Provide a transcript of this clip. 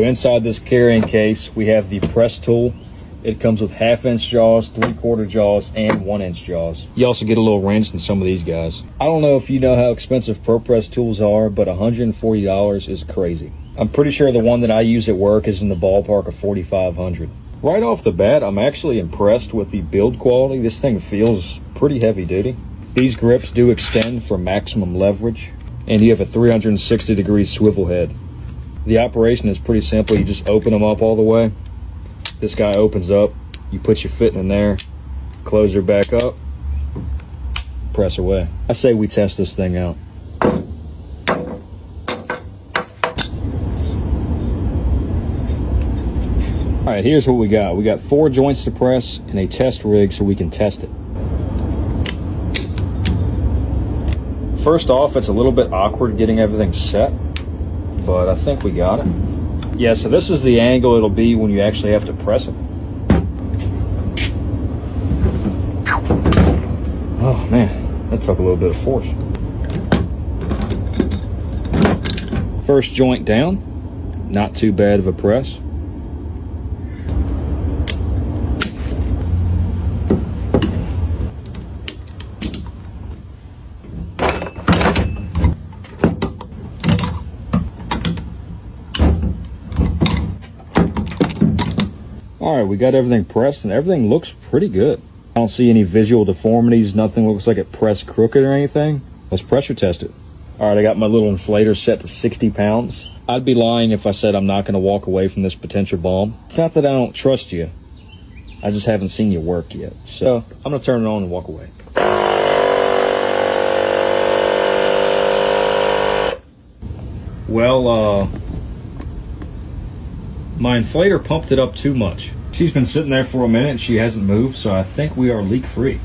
Inside this carrying case, we have the press tool. It comes with 1/2 inch jaws, 3/4 jaws, and 1 inch jaws. You also get a little wrench in some of these guys. I don't know if you know how expensive ProPress tools are, but $140 is crazy. I'm pretty sure the one that I use at work is in the ballpark of $4,500. Right off the bat, I'm actually impressed with the build quality. This thing feels pretty heavy duty. These grips do extend for maximum leverage, and you have a 360-degree swivel head. The operation is pretty simple. You just open them up all the way. This guy opens up, you put your foot in there, close her back up, press away. I say we test this thing out. All right, here's what we got. We got 4 joints to press and a test rig so we can test it. First off, it's a little bit awkward getting everything set, but I think we got it. Yeah, so this is the angle it'll be when you actually have to press it. Oh man, that took a little bit of force. First joint down, not too bad of a press. All right, we got everything pressed and everything looks pretty good. I don't see any visual deformities. Nothing looks like it pressed crooked or anything. Let's pressure test it. All right, I got my little inflator set to 60 pounds. I'd be lying if I said I'm not going to walk away from this potential bomb. It's not that I don't trust you. I just haven't seen you work yet. So I'm going to turn it on and walk away. Well, my inflator pumped it up too much. She's been sitting there for a minute and she hasn't moved, so I think we are leak free.